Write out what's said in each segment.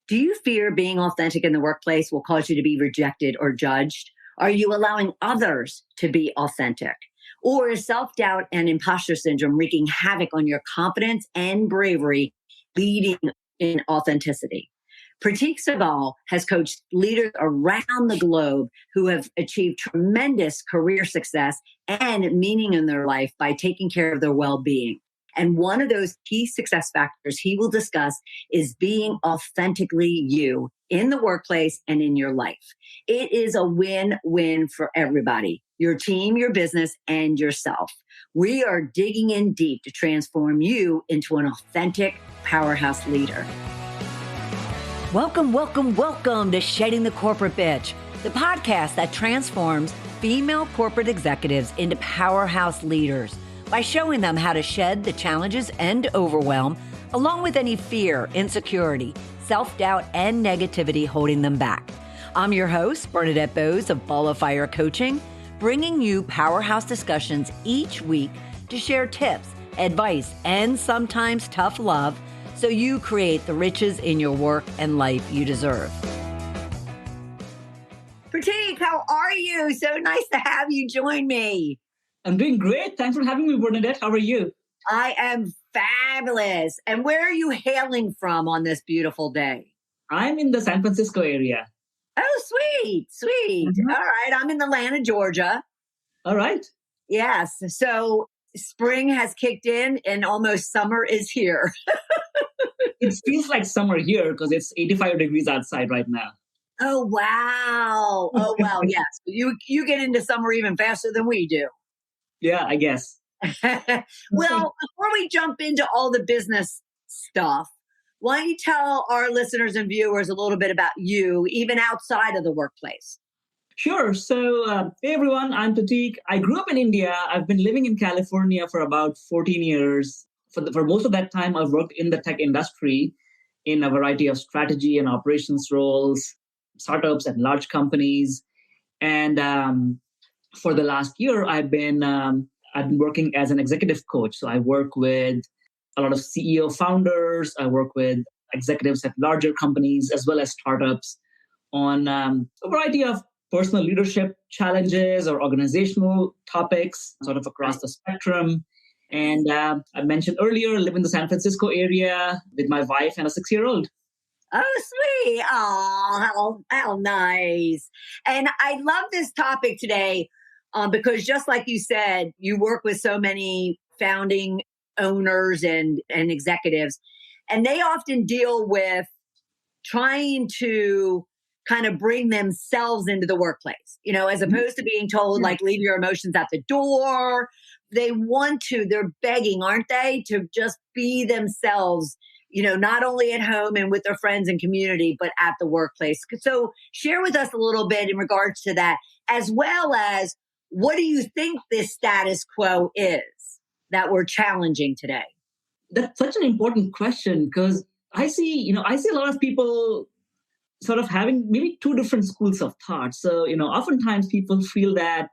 Do you fear being authentic in the workplace will cause you to be rejected or judged? Are you allowing others to be authentic? Or is self-doubt and imposter syndrome wreaking havoc on your confidence and bravery, leading in authenticity? Prateek Singhal has coached leaders around the globe who have achieved tremendous career success and meaning in their life by taking care of their well-being. And one of those key success factors he will discuss is being authentically you in the workplace and in your life. It is a win-win for everybody, your team, your business, and yourself. We are digging in deep to transform you into an authentic powerhouse leader. Welcome to Shedding the Corporate Bitch, the podcast that transforms female corporate executives into powerhouse leaders by showing them how to shed the challenges and overwhelm, along with any fear, insecurity, self-doubt, and negativity holding them back. I'm your host, Bernadette Bose of Ball of Fire Coaching, bringing you powerhouse discussions each week to share tips, advice, and sometimes tough love so you create the riches in your work and life you deserve. Prateek, how are you? So nice to have you join me. I'm doing great. Thanks for having me, Bernadette. How are you? I am fabulous. And where are you hailing from on this beautiful day? I'm in the San Francisco area. Oh, sweet. Mm-hmm. All right. I'm in Atlanta, Georgia. All right. Yes. So spring has kicked in and almost summer is here. It feels like summer here because it's 85 degrees outside right now. Oh, wow. Yes. You get into summer even faster than we do. Yeah, I guess. Well, before we jump into all the business stuff, why don't you tell our listeners and viewers a little bit about you, even outside of the workplace? Sure. So, hey, everyone, I'm Prateek. I grew up in India. I've been living in California for about 14 years. For most of that time, I've worked in the tech industry in a variety of strategy and operations roles, startups and large companies. And for the last year, I've been working as an executive coach. So I work with a lot of CEO founders. I work with executives at larger companies as well as startups on a variety of personal leadership challenges or organizational topics, sort of across the spectrum. And I mentioned earlier, I live in the San Francisco area with my wife and a 6-year-old. Oh, sweet. Oh, how nice. And I love this topic today because just like you said, you work with so many founding owners and executives, and they often deal with trying to kind of bring themselves into the workplace, as opposed to being told, like, leave your emotions at the door. They want to, they're begging, aren't they, to just be themselves, not only at home and with their friends and community, but at the workplace. So share with us a little bit in regards to that, as well as what do you think this status quo is that we're challenging today? That's such an important question because I see a lot of people sort of having maybe two different schools of thought. So, oftentimes people feel that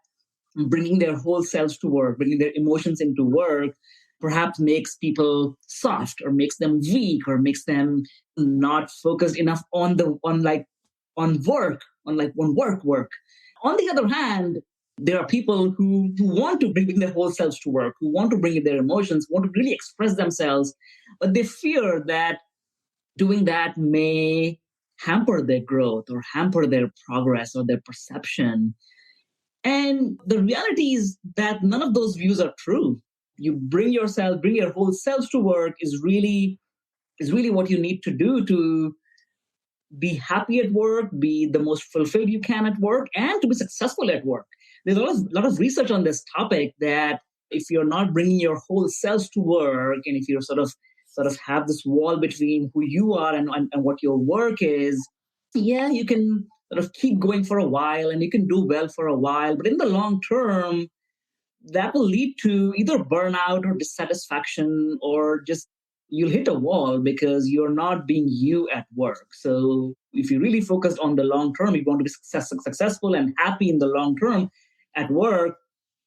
bringing their whole selves to work, bringing their emotions into work, perhaps makes people soft or makes them weak or makes them not focused enough on work. On the other hand, there are people who want to bring their whole selves to work, who want to bring in their emotions, want to really express themselves, but they fear that doing that may hamper their growth or hamper their progress or their perception. And the reality is that none of those views are true. You bring your whole selves to work is really what you need to do to be happy at work, be the most fulfilled you can at work, and to be successful at work. There's a lot of research on this topic that if you're not bringing your whole selves to work, and if you're sort of have this wall between who you are and what your work is, yeah, you can sort of keep going for a while and you can do well for a while. But in the long term, that will lead to either burnout or dissatisfaction, or just you'll hit a wall because you're not being you at work. So if you really focus on the long term, you want to be successful and happy in the long term at work,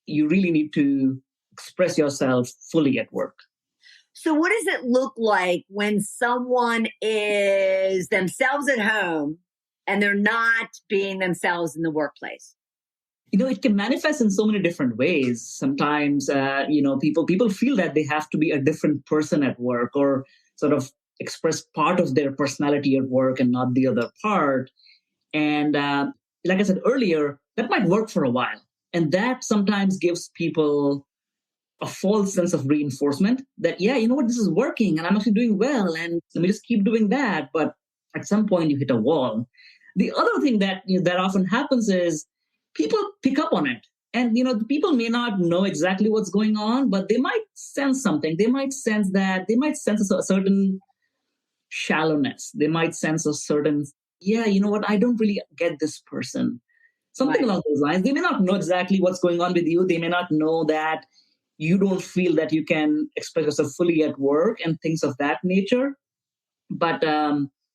you really need to express yourself fully at work. So, what does it look like when someone is themselves at home and they're not being themselves in the workplace? It can manifest in so many different ways. Sometimes, people feel that they have to be a different person at work, or sort of express part of their personality at work and not the other part. And like I said earlier, that might work for a while. And that sometimes gives people a false sense of reinforcement that, yeah, you know what, this is working and I'm actually doing well. And let me just keep doing that. But at some point you hit a wall. The other thing that often happens is people pick up on it. And, the people may not know exactly what's going on, but they might sense something. They might sense a certain shallowness. They might sense a certain, yeah, you know what, I don't really get this person. Something Right. along those lines. They may not know exactly what's going on with you. They may not know that you don't feel that you can express yourself fully at work and things of that nature. But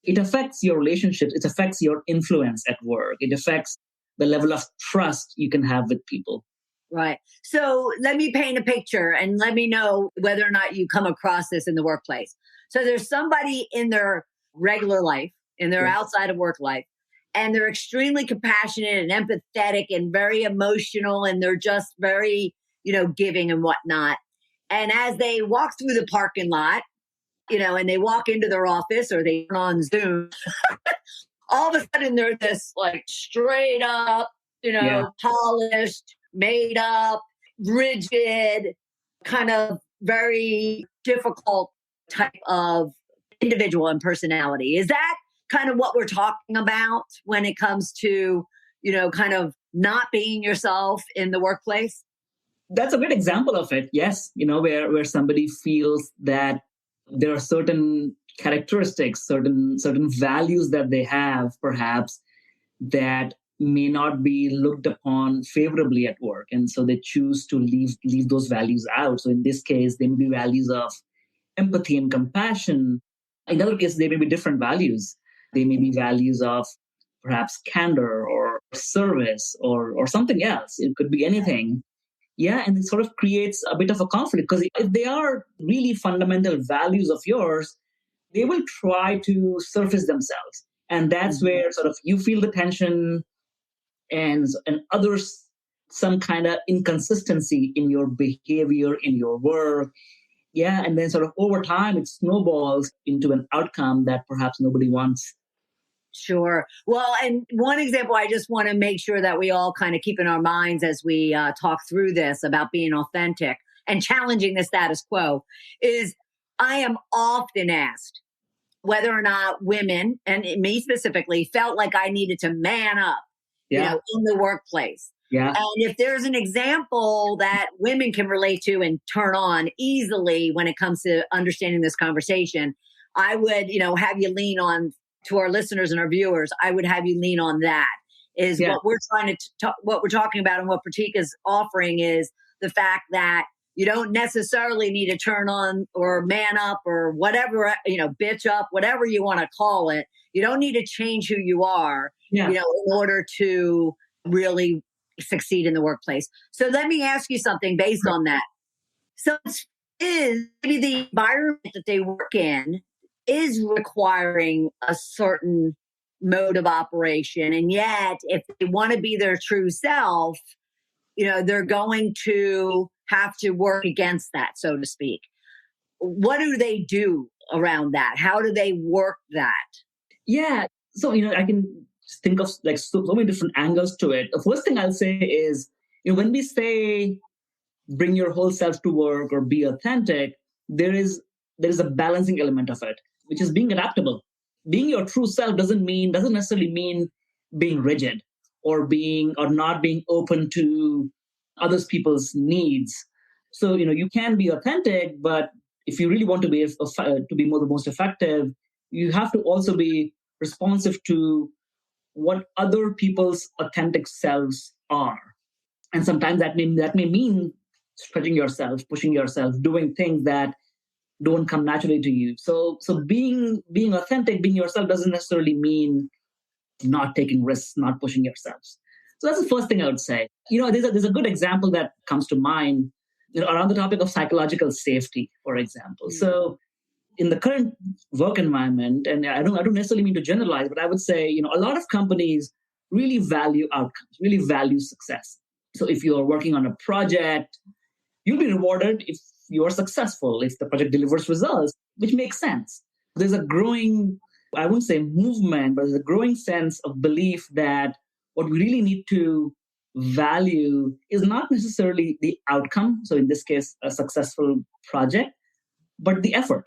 it affects your relationships. It affects your influence at work. It affects the level of trust you can have with people. Right. So let me paint a picture and let me know whether or not you come across this in the workplace. So there's somebody in their regular life, in their Yeah. outside of work life, and they're extremely compassionate and empathetic and very emotional, and they're just very, giving and whatnot. And as they walk through the parking lot, and they walk into their office or they turn on Zoom, all of a sudden they're this like straight up, Yeah. polished, made up, rigid, kind of very difficult type of individual and personality. Is that kind of what we're talking about when it comes to, kind of not being yourself in the workplace? That's a great example of it. Yes, where somebody feels that there are certain characteristics, certain values that they have, perhaps, that may not be looked upon favorably at work, and so they choose to leave those values out. So in this case, they may be values of empathy and compassion. In other cases, they may be different values. They may be values of perhaps candor or service or something else. It could be anything. Yeah, and it sort of creates a bit of a conflict, because if they are really fundamental values of yours, they will try to surface themselves. And that's Mhm. where sort of you feel the tension, and others some kind of inconsistency in your behavior, in your work. Yeah, and then sort of over time it snowballs into an outcome that perhaps nobody wants. Sure. Well, and one example I just want to make sure that we all kind of keep in our minds as we talk through this about being authentic and challenging the status quo is I am often asked whether or not women, and me specifically, felt like I needed to man up, Yeah. in the workplace. Yeah. And if there's an example that women can relate to and turn on easily when it comes to understanding this conversation, I would, have you lean on to our listeners and our viewers. I would have you lean on that. Is Yeah. what we're trying to what we're talking about, and what Prateek is offering is the fact that you don't necessarily need to turn on or man up or whatever, bitch up, whatever you want to call it. You don't need to change who you are, Yeah. in order to really succeed in the workplace. So let me ask you something based on that. So is maybe the environment that they work in is requiring a certain mode of operation. And yet, if they want to be their true self, they're going to have to work against that, so to speak. What do they do around that? How do they work that? Yeah. So, I can think of like so many different angles to it. The first thing I'll say is, when we say bring your whole self to work or be authentic, there is a balancing element of it, which is being adaptable. Being your true self doesn't necessarily mean being rigid, or not being open to others people's needs. So, you can be authentic, but if you really want to be more the most effective, you have to also be responsive to what other people's authentic selves are. And sometimes that may mean stretching yourself, pushing yourself, doing things that don't come naturally to you. So being authentic, being yourself, doesn't necessarily mean not taking risks, not pushing yourselves. So that's the first thing I would say. There's a good example that comes to mind. around the topic of psychological safety, for example. So in the current work environment, and I don't necessarily mean to generalize, but I would say, a lot of companies really value outcomes, really value success. So if you are working on a project, you'll be rewarded if you are successful, if the project delivers results, which makes sense. There's a growing, I wouldn't say movement, but there's a growing sense of belief that what we really need to value is not necessarily the outcome. So in this case, a successful project, but the effort,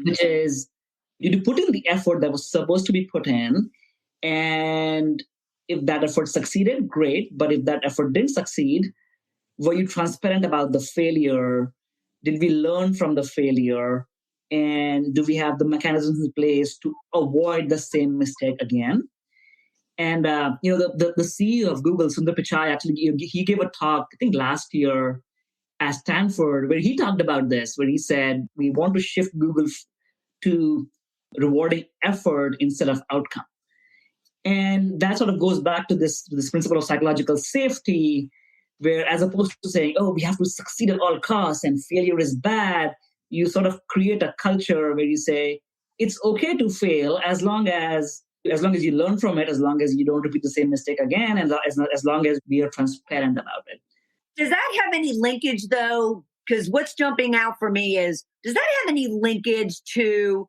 which is you put in the effort that was supposed to be put in. And if that effort succeeded, great. But if that effort didn't succeed, were you transparent about the failure? Did we learn from the failure? And do we have the mechanisms in place to avoid the same mistake again? And the CEO of Google, Sundar Pichai, actually he gave a talk, I think last year at Stanford, where he talked about this, where he said we want to shift Google to rewarding effort instead of outcome. And that sort of goes back to this principle of psychological safety, where as opposed to saying, oh, we have to succeed at all costs and failure is bad, you sort of create a culture where you say, it's okay to fail as long as you learn from it, as long as you don't repeat the same mistake again, and as long as we are transparent about it. Does that have any linkage though? Because what's jumping out for me is, does that have any linkage to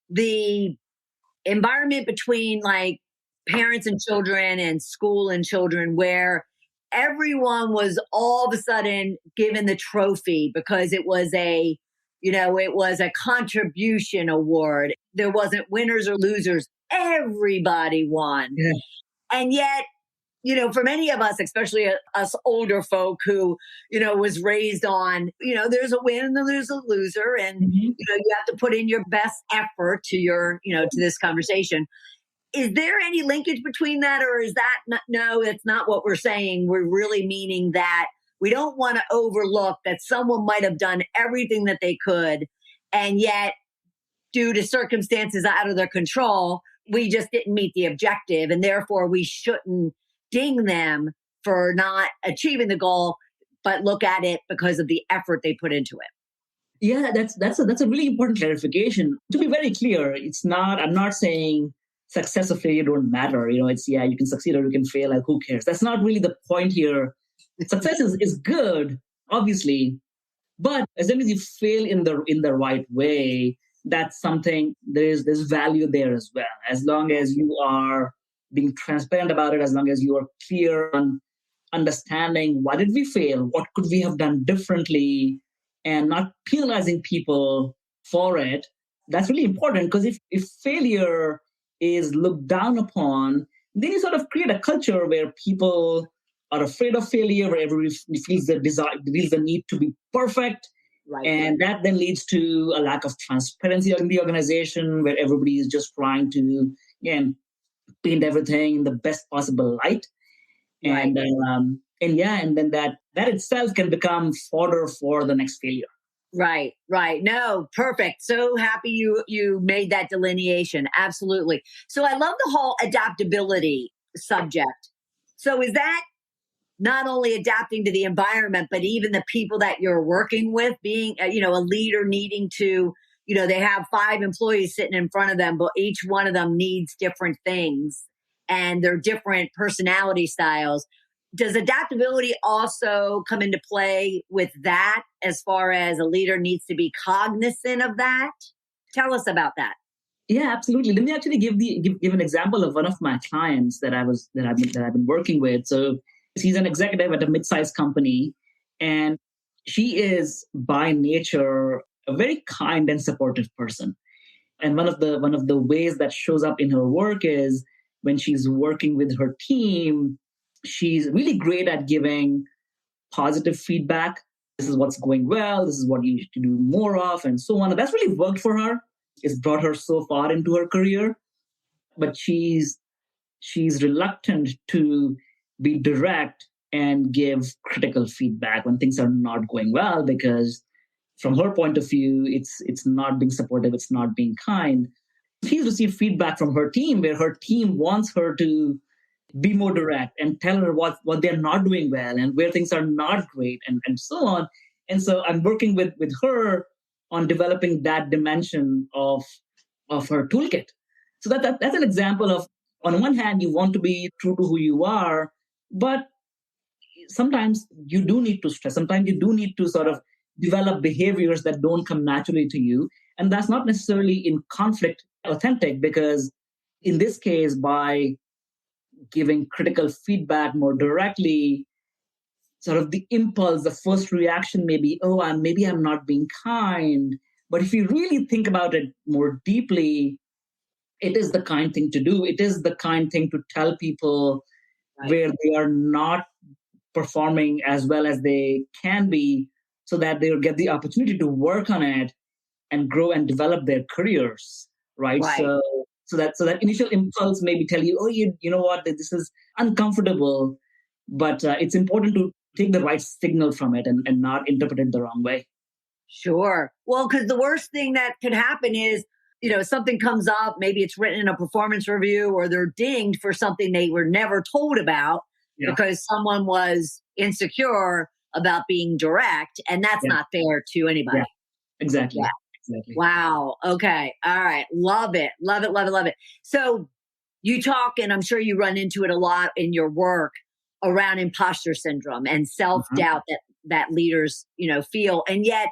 the environment between like parents and children and school and children, where everyone was all of a sudden given the trophy because it was a contribution award. There wasn't winners or losers. Everybody won. Yeah. And yet, for many of us, especially us older folk who, was raised on, there's a win and there's a loser. And, you have to put in your best effort to to this conversation. Is there any linkage between that, or is that no, it's not what we're saying. We're really meaning that we don't want to overlook that someone might have done everything that they could, and yet due to circumstances out of their control, we just didn't meet the objective, and therefore we shouldn't ding them for not achieving the goal, but look at it because of the effort they put into it. Yeah, that's a really important clarification. To be very clear, I'm not saying success or failure don't matter. It's, you can succeed or you can fail, like who cares? That's not really the point here. Success is good, obviously, but as long as you fail in the right way, that's something, there's value there as well. As long as you are being transparent about it, as long as you are clear on understanding why did we fail, what could we have done differently, and not penalizing people for it, that's really important. Because if failure is looked down upon, then you sort of create a culture where people are afraid of failure, where everybody feels the need to be perfect. Right. And that then leads to a lack of transparency in the organization, where everybody is just trying to, again, paint everything in the best possible light. Right. And then that itself can become fodder for the next failure. Right. No, perfect. So happy you made that delineation. Absolutely. So I love the whole adaptability subject. So is that not only adapting to the environment, but even the people that you're working with, being a leader needing to, they have 5 employees sitting in front of them, but each one of them needs different things and they're different personality styles. Does adaptability also come into play with that, as far as a leader needs to be cognizant of that? Tell us about that. Yeah, absolutely. Let me actually give an example of one of my clients that I've been working with. So she's an executive at a mid-sized company, and she is by nature a very kind and supportive person. And one of the ways that shows up in her work is when she's working with her team, she's really great at giving positive feedback. This is what's going well. This is what you need to do more of, and so on. And that's really worked for her. It's brought her so far into her career. But she's reluctant to be direct and give critical feedback when things are not going well, because from her point of view, it's not being supportive, it's not being kind. She's received feedback from her team where her team wants her to be more direct and tell her what they're not doing well and where things are not great and so on. And so I'm working with her on developing that dimension of her toolkit. So that's an example of, on one hand, you want to be true to who you are, but sometimes you do need to stress. Sometimes you do need to sort of develop behaviors that don't come naturally to you. And that's not necessarily in conflict authentic, because in this case, by giving critical feedback more directly, sort of the impulse, the first reaction may be, oh, maybe I'm not being kind. But if you really think about it more deeply, it is the kind thing to do. It is the kind thing to tell people where they are not performing as well as they can be, so that they'll get the opportunity to work on it and grow and develop their careers, right? Right. So that initial impulse maybe tell you, oh, you know what, this is uncomfortable, but it's important to take the right signal from it and not interpret it the wrong way. Sure. Well, because the worst thing that could happen is, something comes up, maybe it's written in a performance review or they're dinged for something they were never told about Yeah. because someone was insecure about being direct. And that's Yeah. not fair to anybody. Yeah. Exactly. Yeah. Exactly. Wow. Okay. All right. Love it. Love it. Love it. Love it. So you talk, and I'm sure you run into it a lot in your work around imposter syndrome and self doubt that leaders, feel. And yet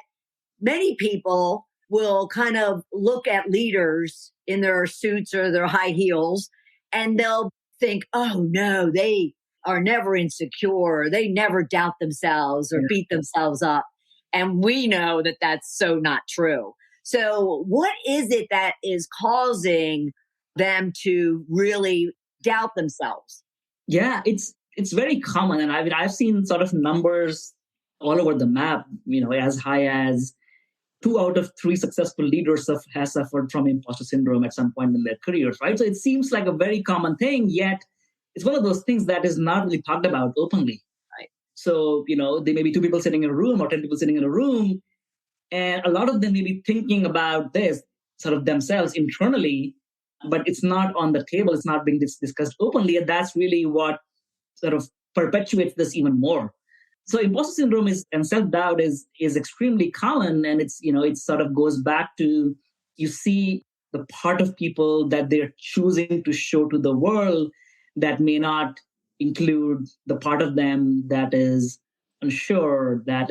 many people will kind of look at leaders in their suits or their high heels and they'll think, oh no, they are never insecure. They never doubt themselves or beat themselves up. And we know that that's so not true. So, what is it that is causing them to really doubt themselves? Yeah, it's very common, and I've seen sort of numbers all over the map. As high as 2 out of 3 successful leaders have suffered from imposter syndrome at some point in their careers, right? So it seems like a very common thing, yet it's one of those things that is not really talked about openly. Right. So there may be 2 people sitting in a room or 10 people sitting in a room, and a lot of them may be thinking about this sort of themselves internally, but it's not on the table. It's not being discussed openly. And that's really what sort of perpetuates this even more. So imposter syndrome and self-doubt is extremely common. And it sort of goes back to, you see the part of people that they're choosing to show to the world that may not include the part of them that is unsure, that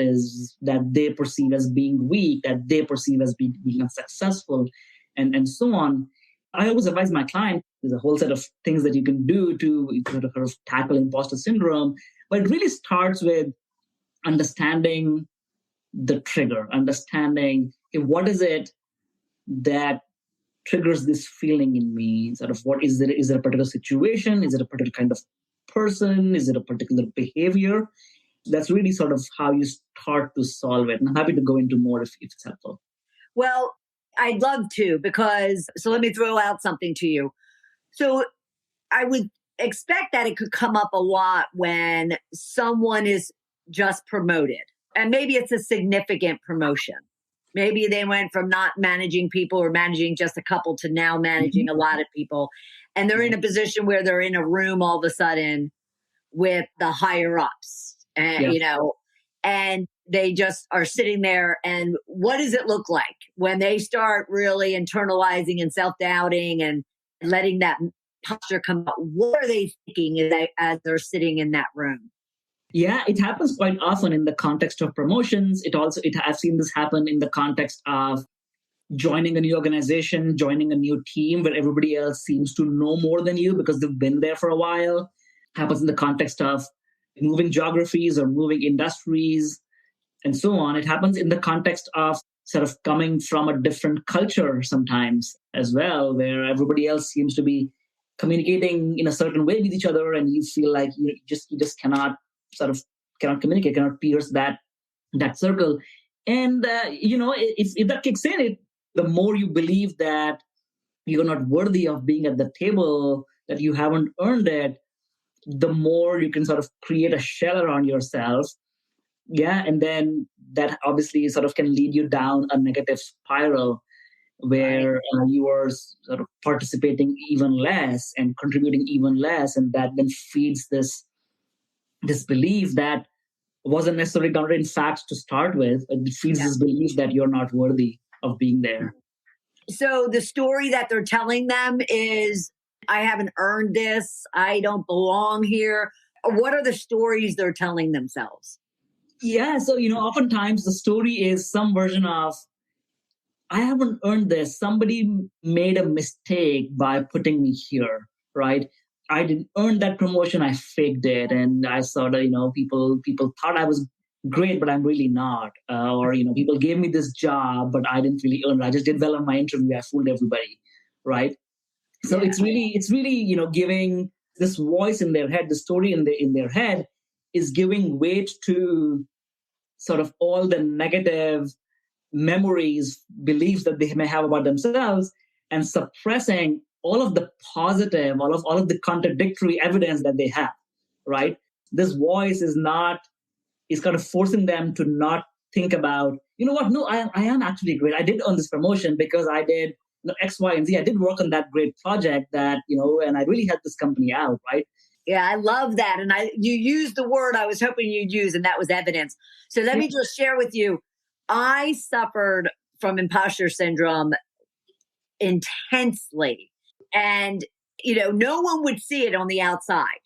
they perceive as being weak, that they perceive as being unsuccessful, and so on. I always advise my client, there's a whole set of things that you can do to sort of tackle imposter syndrome, but it really starts with understanding the trigger, understanding, okay, what is it that triggers this feeling in me? Sort of, what is it? Is it a particular situation? Is it a particular kind of person? Is it a particular behavior? That's really sort of how you start to solve it. And I'm happy to go into more if it's helpful. Well, I'd love to, because, so let me throw out something to you. So I would expect that it could come up a lot when someone is just promoted. And maybe it's a significant promotion. Maybe they went from not managing people or managing just a couple to now managing a lot of people. And they're in a position where they're in a room all of a sudden with the higher ups, and, and they just are sitting there. And what does it look like when they start really internalizing and self-doubting and letting that posture come out? What are they thinking as they're sitting in that room? Yeah, it happens quite often in the context of promotions. I've seen this happen in the context of joining a new organization, joining a new team where everybody else seems to know more than you because they've been there for a while. Happens in the context of moving geographies or moving industries and so on. It happens in the context of sort of coming from a different culture sometimes as well, where everybody else seems to be communicating in a certain way with each other, and you feel like you just cannot communicate, cannot pierce that circle. And if that kicks in, the more you believe that you're not worthy of being at the table, that you haven't earned it, the more you can sort of create a shell around yourself. Yeah. And then that obviously sort of can lead you down a negative spiral Right. where you are sort of participating even less and contributing even less, and that then feeds this belief that wasn't necessarily grounded in facts to start with. It feeds Yeah. this belief that you're not worthy of being there. So the story that they're telling them is, I haven't earned this. I don't belong here. What are the stories they're telling themselves? Yeah, so oftentimes the story is some version of, I haven't earned this. Somebody made a mistake by putting me here, right? I didn't earn that promotion. I faked it, and I sort of, people thought I was great, but I'm really not. Or people gave me this job, but I didn't really earn it. I just did well on my interview. I fooled everybody, right? So Yeah. it's really giving this voice in their head, the story in their head is giving weight to sort of all the negative memories, beliefs that they may have about themselves, and suppressing all of the positive, all of the contradictory evidence that they have, right? This voice is kind of forcing them to not think about, what, no, I am actually great. I did earn this promotion because I did X, Y, and Z. I did work on that great project that, and I really helped this company out, right? Yeah, I love that. And you used the word I was hoping you'd use, and that was evidence. So let Yeah. me just share with you. I suffered from imposter syndrome intensely. And, no one would see it on the outside.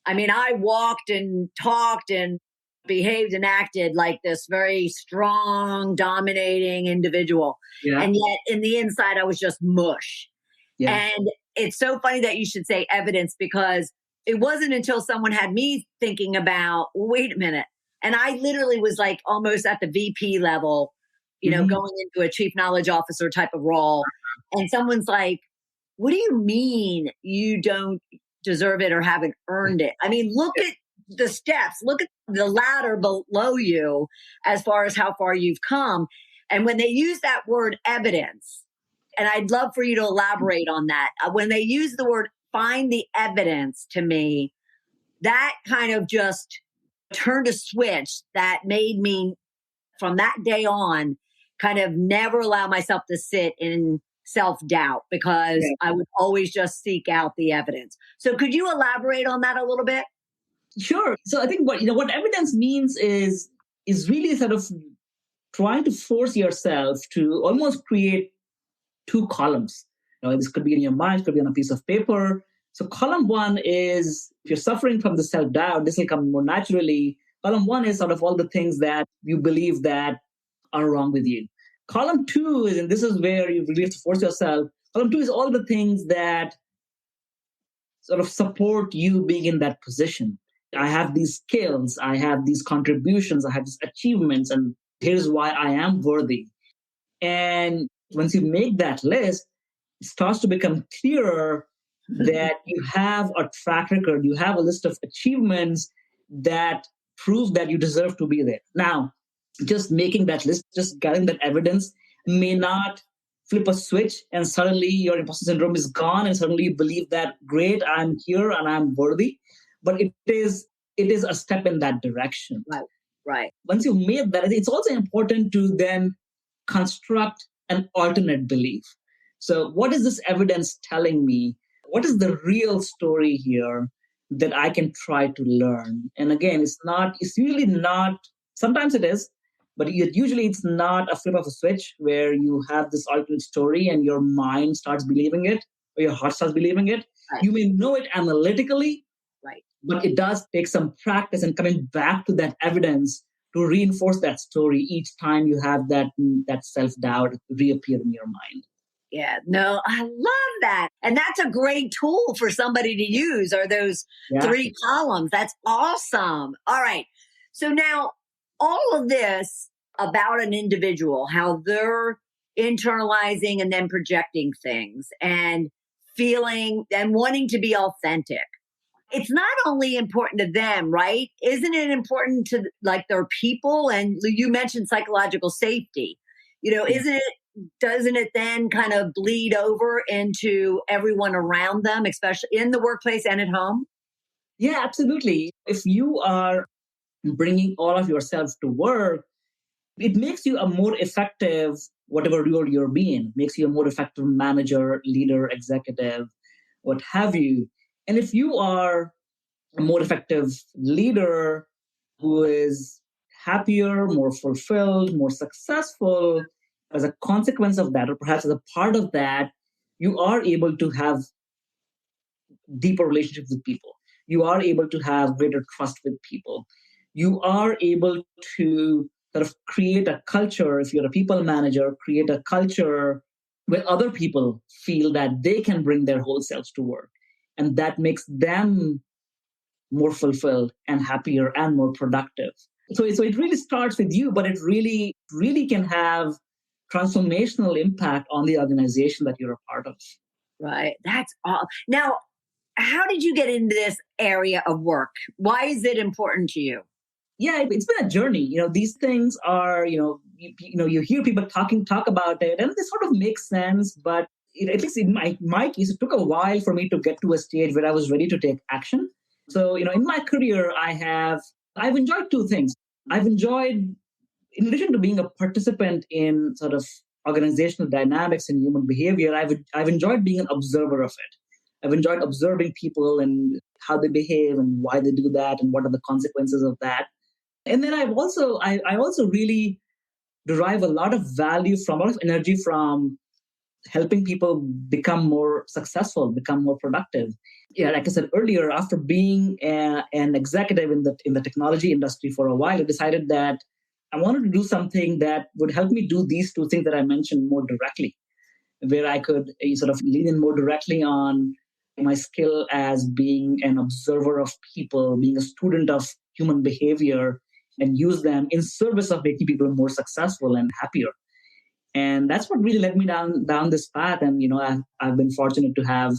I mean, I walked and talked and behaved and acted like this very strong, dominating individual. Yeah. And yet in the inside, I was just mush. Yeah. And it's so funny that you should say evidence, because it wasn't until someone had me thinking about, wait a minute. And I literally was like almost at the VP level, going into a chief knowledge officer type of role. And someone's like, what do you mean you don't deserve it or haven't earned it? I mean, look at the steps, look at the ladder below you as far as how far you've come. And when they use that word evidence, and I'd love for you to elaborate on that. When they use the word find the evidence, to me, that kind of just turned a switch that made me, from that day on, kind of never allow myself to sit in self doubt, because I would always just seek out the evidence. So could you elaborate on that a little bit? Sure. So I think what evidence means is really sort of trying to force yourself to almost create two columns. This could be in your mind, could be on a piece of paper. So column one is, if you're suffering from the self-doubt, this will come more naturally. Column one is sort of all the things that you believe that are wrong with you. Column two is, and this is where you really have to force yourself, column two is all the things that sort of support you being in that position. I have these skills, I have these contributions, I have these achievements, and here's why I am worthy. And once you make that list, it starts to become clearer that you have a track record, you have a list of achievements that prove that you deserve to be there. Now, just making that list, just getting that evidence may not flip a switch and suddenly your imposter syndrome is gone and suddenly you believe that, great, I'm here and I'm worthy. But it is a step in that direction. Right. Right. Once you've made that, it's also important to then construct an alternate belief. So what is this evidence telling me? What is the real story here that I can try to learn? And again, it's usually not, sometimes it is, but usually it's not a flip of a switch where you have this alternate story and your mind starts believing it or your heart starts believing it. Right. You may know it analytically, Right. but it does take some practice and coming back to that evidence to reinforce that story each time you have that self-doubt reappear in your mind. Yeah, no, I love that. And that's a great tool for somebody to use, are those three columns. That's awesome. All right. So now all of this about an individual, how they're internalizing and then projecting things and feeling and wanting to be authentic. It's not only important to them, right? Isn't it important to like their people? And you mentioned psychological safety. Doesn't it then kind of bleed over into everyone around them, especially in the workplace and at home? Yeah, absolutely. If you are bringing all of yourself to work, it makes you a more effective whatever role you're being, makes you a more effective manager, leader, executive, what have you. And if you are a more effective leader who is happier, more fulfilled, more successful, as a consequence of that, or perhaps as a part of that, you are able to have deeper relationships with people. You are able to have greater trust with people. You are able to sort of create a culture, if you're a people manager, create a culture where other people feel that they can bring their whole selves to work. And that makes them more fulfilled and happier and more productive. So it really starts with you, but it really can have transformational impact on the organization that you're a part of. Right. That's all. Now, how did you get into this area of work? Why is it important to you? Yeah, it's been a journey. These things are, you hear people talk about it, and they sort of make sense. But at least in my case, it took a while for me to get to a stage where I was ready to take action. So, in my career, I've enjoyed two things. I've enjoyed, in addition to being a participant in sort of organizational dynamics and human behavior, I've enjoyed being an observer of it. I've enjoyed observing people and how they behave and why they do that and what are the consequences of that. And then I also really derive a lot of value from, a lot of energy from helping people become more successful, become more productive. Yeah, like I said earlier, after being an executive in the technology industry for a while, I decided that I wanted to do something that would help me do these two things that I mentioned more directly, where I could sort of lean in more directly on my skill as being an observer of people, being a student of human behavior, and use them in service of making people more successful and happier. And that's what really led me down this path. And I've been fortunate to have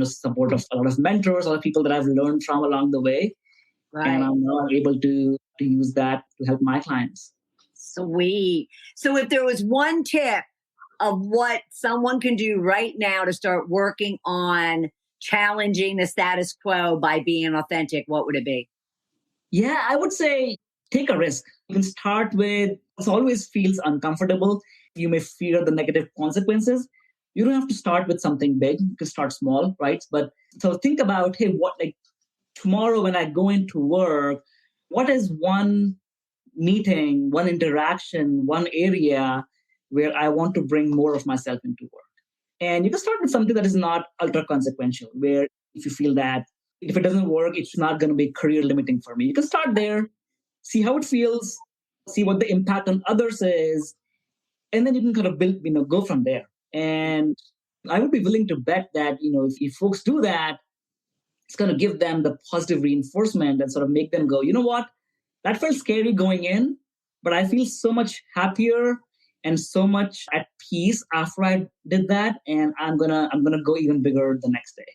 support of a lot of mentors, a lot of people that I've learned from along the way, and Right. I'm now able to use that to help my clients. Sweet. So, if there was one tip of what someone can do right now to start working on challenging the status quo by being authentic, what would it be? Yeah, I would say take a risk. You can start with, it always feels uncomfortable. You may fear the negative consequences. You don't have to start with something big. You can start small, right? But so think about, hey, what, like, tomorrow when I go into work, what is one meeting, one interaction, one area where I want to bring more of myself into work? And you can start with something that is not ultra consequential, where if you feel that if it doesn't work, it's not going to be career limiting for me. You can start there, see how it feels, see what the impact on others is, and then you can kind of build, go from there. And I would be willing to bet that, if folks do that, it's going to give them the positive reinforcement and sort of make them go, you know what, that felt scary going in, but I feel so much happier and so much at peace after I did that, and I'm gonna go even bigger the next day.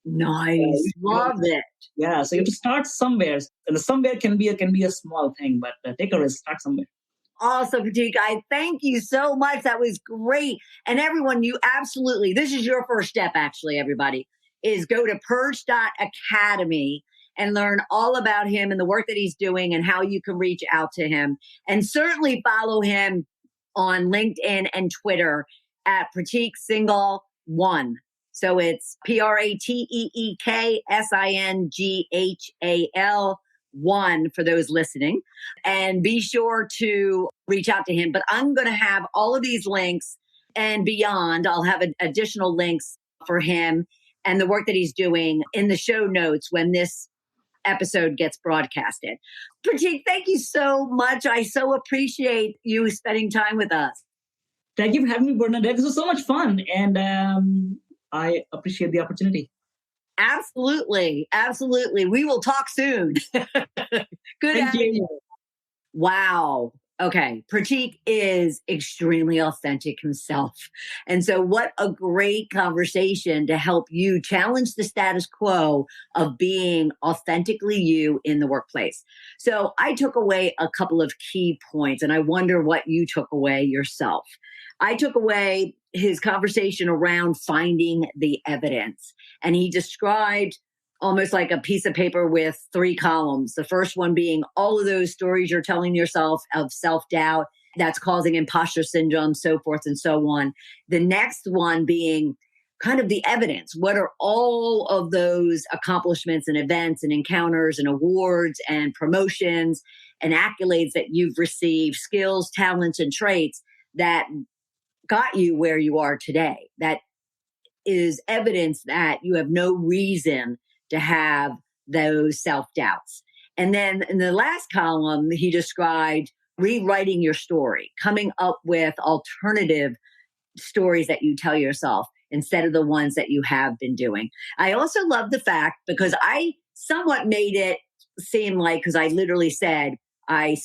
Nice. Love it. Yeah, so you have to start somewhere, and the somewhere can be a small thing, but take a risk, start somewhere. Awesome, Prateek. I thank you so much. That was great. And everyone, you absolutely, this is your first step, actually, everybody, is go to purge.academy and learn all about him and the work that he's doing and how you can reach out to him. And certainly follow him on LinkedIn and Twitter at Prateek Singhal 1. So it's PrateekSinghal 1 for those listening. And be sure to reach out to him. But I'm going to have all of these links and beyond. I'll have additional links for him and the work that he's doing in the show notes when this episode gets broadcasted. Prateek, thank you so much. I so appreciate you spending time with us. Thank you for having me, Bernadette. This was so much fun, and I appreciate the opportunity. Absolutely. Absolutely. We will talk soon. Good Thank having you. you. Wow. Okay. Prateek is extremely authentic himself. And so, what a great conversation to help you challenge the status quo of being authentically you in the workplace. So, I took away a couple of key points, and I wonder what you took away yourself. I took away his conversation around finding the evidence, and he described almost like a piece of paper with 3 columns. The first one being all of those stories you're telling yourself of self doubt that's causing imposter syndrome, so forth and so on. The next one being kind of the evidence. What are all of those accomplishments and events and encounters and awards and promotions and accolades that you've received, skills, talents, and traits that got you where you are today? That is evidence that you have no reason to have those self-doubts. And then in the last column, he described rewriting your story, coming up with alternative stories that you tell yourself instead of the ones that you have been doing. I also love the fact, because I somewhat made it seem like, because I literally said, a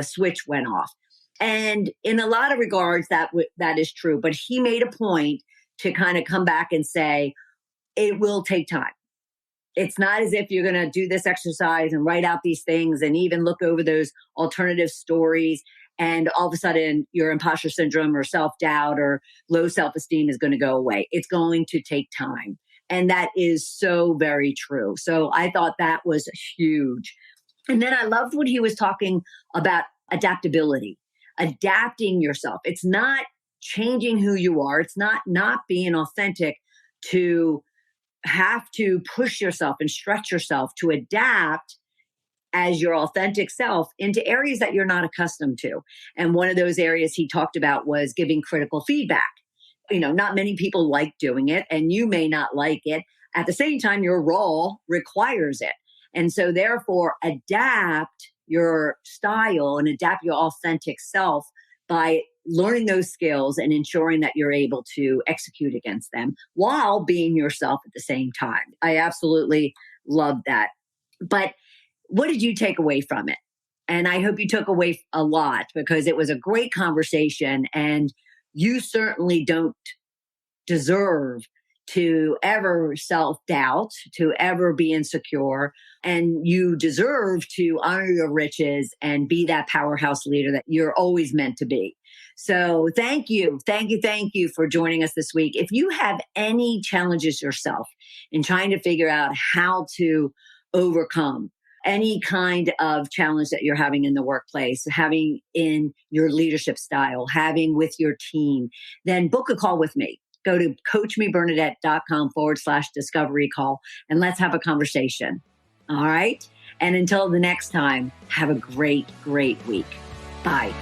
switch went off. And in a lot of regards, that is true. But he made a point to kind of come back and say, it will take time. It's not as if you're going to do this exercise and write out these things and even look over those alternative stories, and all of a sudden your imposter syndrome or self-doubt or low self-esteem is going to go away. It's going to take time. And that is so very true. So I thought that was huge. And then I loved when he was talking about adaptability, adapting yourself. It's not changing who you are. It's not being authentic to have to push yourself and stretch yourself to adapt as your authentic self into areas that you're not accustomed to. And one of those areas he talked about was giving critical feedback. Not many people like doing it, and you may not like it. At the same time, your role requires it. And so therefore, adapt your style and adapt your authentic self by learning those skills and ensuring that you're able to execute against them while being yourself at the same time. I absolutely love that. But what did you take away from it? And I hope you took away a lot, because it was a great conversation, and you certainly don't deserve to ever self-doubt, to ever be insecure. And you deserve to honor your riches and be that powerhouse leader that you're always meant to be. So thank you for joining us this week. If you have any challenges yourself in trying to figure out how to overcome any kind of challenge that you're having in the workplace, having in your leadership style, having with your team, then book a call with me. Go to coachmebernadette.com/discovery call, and let's have a conversation. All right. And until the next time, have a great, great week. Bye.